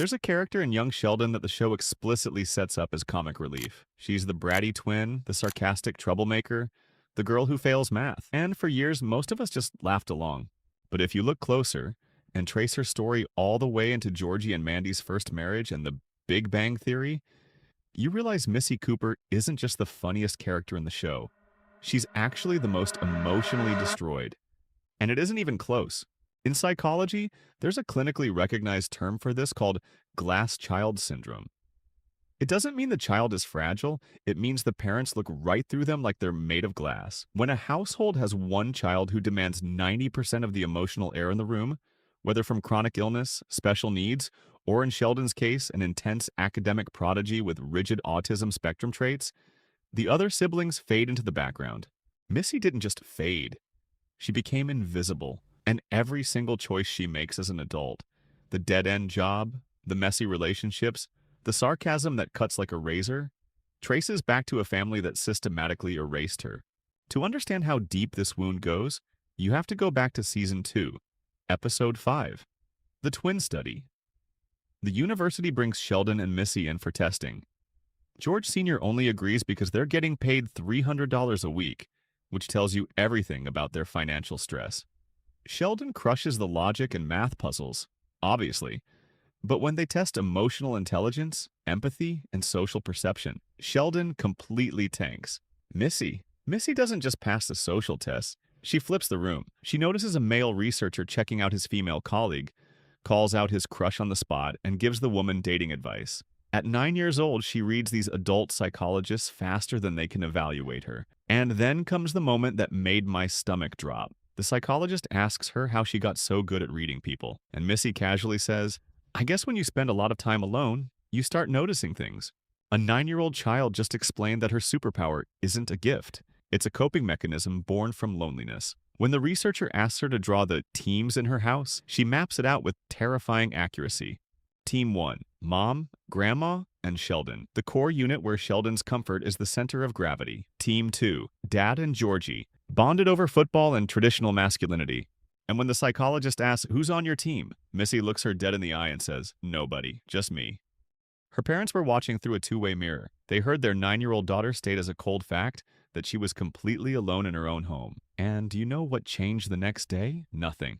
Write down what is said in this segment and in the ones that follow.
There's a character in young Sheldon that the show explicitly sets up as comic relief. She's the bratty twin, the sarcastic troublemaker, the girl who fails math. And for years, most of us just laughed along. But if you look closer and trace her story all the way into Georgie and Mandy's first marriage and the Big Bang Theory, you realize Missy Cooper isn't just the funniest character in the show. She's actually the most emotionally destroyed. And it isn't even close. In psychology, there's a clinically recognized term for this called glass child syndrome. It doesn't mean the child is fragile, it means the parents look right through them like they're made of glass. When a household has one child who demands 90% of the emotional air in the room, whether from chronic illness, special needs, or in Sheldon's case, an intense academic prodigy with rigid autism spectrum traits, the other siblings fade into the background. Missy didn't just fade, she became invisible, and every single choice she makes as an adult, the dead-end job, the messy relationships, the sarcasm that cuts like a razor, traces back to a family that systematically erased her. To understand how deep this wound goes, you have to go back to Season 2, Episode 5, The Twin Study. The university brings Sheldon and Missy in for testing. George Sr. only agrees because they're getting paid $300 a week, which tells you everything about their financial stress. Sheldon crushes the logic and math puzzles, obviously, but when they test emotional intelligence, empathy, and social perception, Sheldon completely tanks. Missy doesn't just pass the social tests, she flips the room. She notices a male researcher checking out his female colleague, calls out his crush on the spot, and gives the woman dating advice. At 9 years old, she reads these adult psychologists faster than they can evaluate her. And then comes the moment that made my stomach drop. The psychologist asks her how she got so good at reading people, and Missy casually says, "I guess when you spend a lot of time alone, you start noticing things." A 9-year-old child just explained that her superpower isn't a gift. It's a coping mechanism born from loneliness. When the researcher asks her to draw the teams in her house, she maps it out with terrifying accuracy. Team 1, Mom, Grandma, and Sheldon. The core unit where Sheldon's comfort is the center of gravity. Team 2, Dad and Georgie, bonded over football and traditional masculinity. And when the psychologist asks, "Who's on your team?" Missy looks her dead in the eye and says, "Nobody, just me." Her parents were watching through a two-way mirror. They heard their 9-year-old daughter state as a cold fact that she was completely alone in her own home. And do you know what changed the next day? Nothing.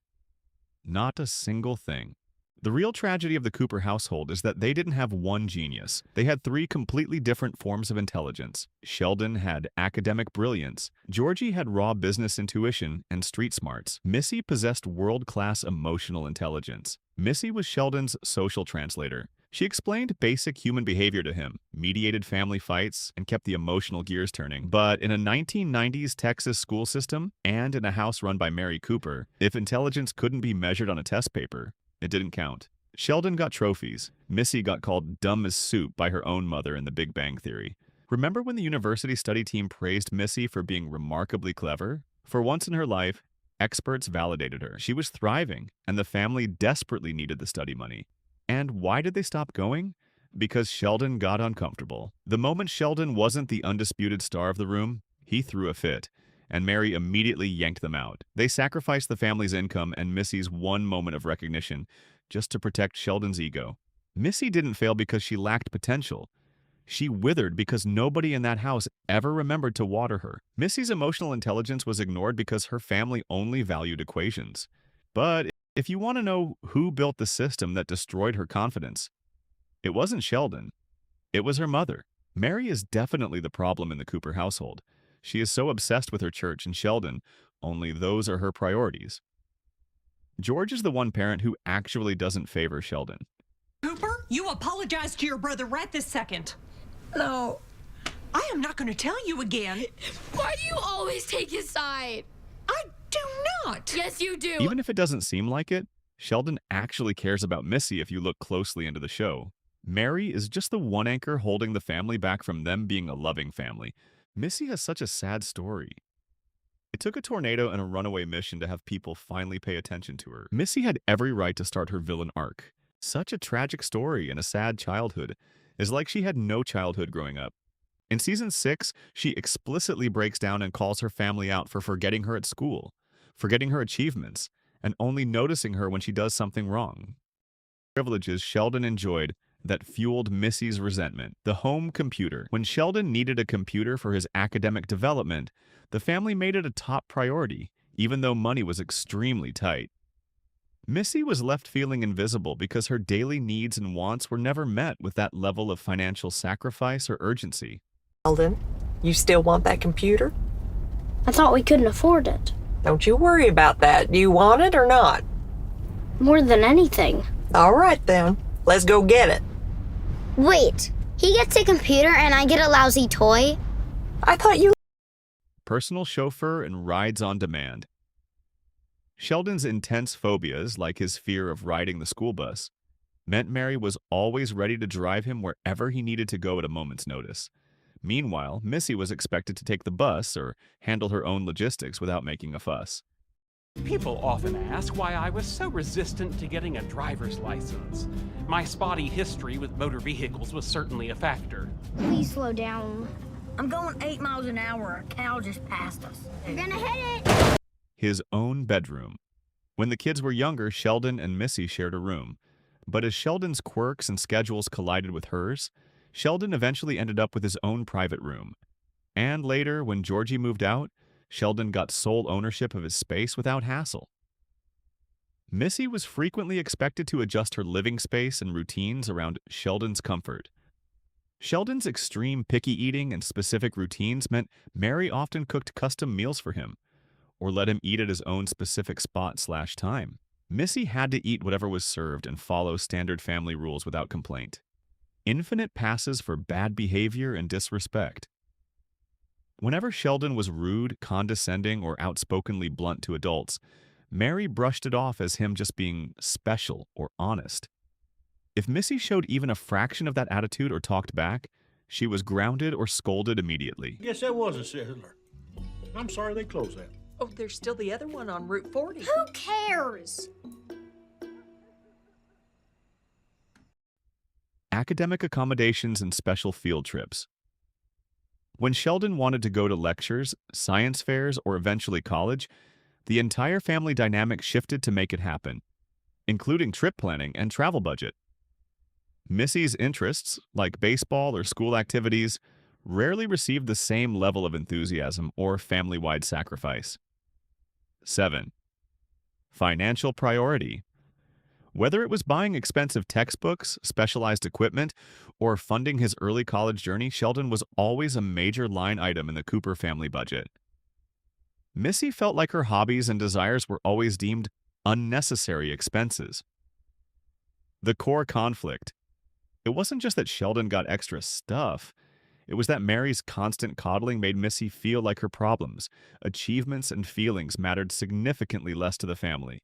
Not a single thing. The real tragedy of the Cooper household is that they didn't have one genius. They had three completely different forms of intelligence. Sheldon had academic brilliance. Georgie had raw business intuition and street smarts. Missy possessed world-class emotional intelligence. Missy was Sheldon's social translator. She explained basic human behavior to him, mediated family fights, and kept the emotional gears turning. But in a 1990s Texas school system, and in a house run by Mary Cooper, if intelligence couldn't be measured on a test paper, it didn't count. Sheldon got trophies. Missy got called dumb as soup by her own mother in the Big Bang Theory. Remember when the university study team praised Missy for being remarkably clever? For once in her life, experts validated her. She was thriving, and the family desperately needed the study money. And why did they stop going? Because Sheldon got uncomfortable. The moment Sheldon wasn't the undisputed star of the room, he threw a fit, and Mary immediately yanked them out. They sacrificed the family's income and Missy's one moment of recognition just to protect Sheldon's ego. Missy didn't fail because she lacked potential. She withered because nobody in that house ever remembered to water her. Missy's emotional intelligence was ignored because her family only valued equations. But if you want to know who built the system that destroyed her confidence, it wasn't Sheldon. It was her mother. Mary is definitely the problem in the Cooper household. She is so obsessed with her church and Sheldon, only those are her priorities. George is the one parent who actually doesn't favor Sheldon. Cooper, you apologize to your brother right this second. No. I am not going to tell you again. Why do you always take his side? I do not. Yes, you do. Even if it doesn't seem like it, Sheldon actually cares about Missy if you look closely into the show. Mary is just the one anchor holding the family back from them being a loving family. Missy has such a sad story. It took a tornado and a runaway mission to have people finally pay attention to her. Missy had every right to start her villain arc. Such a tragic story and a sad childhood. It's like she had no childhood growing up. In Season 6, she explicitly breaks down and calls her family out for forgetting her at school, forgetting her achievements, and only noticing her when she does something wrong. privileges Sheldon enjoyed that fueled Missy's resentment. The home computer. When Sheldon needed a computer for his academic development, the family made it a top priority, even though money was extremely tight. Missy was left feeling invisible because her daily needs and wants were never met with that level of financial sacrifice or urgency. Sheldon, you still want that computer? I thought we couldn't afford it. Don't you worry about that. Do you want it or not? More than anything. All right, then. Let's go get it. Wait, he gets a computer and I get a lousy toy? I thought you... Personal chauffeur and rides on demand. Sheldon's intense phobias, like his fear of riding the school bus, meant Mary was always ready to drive him wherever he needed to go at a moment's notice. Meanwhile, Missy was expected to take the bus or handle her own logistics without making a fuss. People often ask why I was so resistant to getting a driver's license. My spotty history with motor vehicles was certainly a factor. Please slow down. I'm going 8 miles an hour. A cow just passed us. You're gonna hit it! His own bedroom. When the kids were younger, Sheldon and Missy shared a room. But as Sheldon's quirks and schedules collided with hers, Sheldon eventually ended up with his own private room. And later, when Georgie moved out, Sheldon got sole ownership of his space without hassle. Missy was frequently expected to adjust her living space and routines around Sheldon's comfort. Sheldon's extreme picky eating and specific routines meant Mary often cooked custom meals for him, or let him eat at his own specific spot/time. Missy had to eat whatever was served and follow standard family rules without complaint. Infinite passes for bad behavior and disrespect. Whenever Sheldon was rude, condescending, or outspokenly blunt to adults, Mary brushed it off as him just being special or honest. If Missy showed even a fraction of that attitude or talked back, she was grounded or scolded immediately. Guess that was a Sizzler. I'm sorry they closed that. Oh, there's still the other one on Route 40. Who cares? Academic accommodations and special field trips. When Sheldon wanted to go to lectures, science fairs, or eventually college, the entire family dynamic shifted to make it happen, including trip planning and travel budget. Missy's interests, like baseball or school activities, rarely received the same level of enthusiasm or family-wide sacrifice. 7. Financial priority. Whether it was buying expensive textbooks, specialized equipment, or funding his early college journey, Sheldon was always a major line item in the Cooper family budget. Missy felt like her hobbies and desires were always deemed unnecessary expenses. The core conflict. It wasn't just that Sheldon got extra stuff. It was that Mary's constant coddling made Missy feel like her problems, achievements, and feelings mattered significantly less to the family.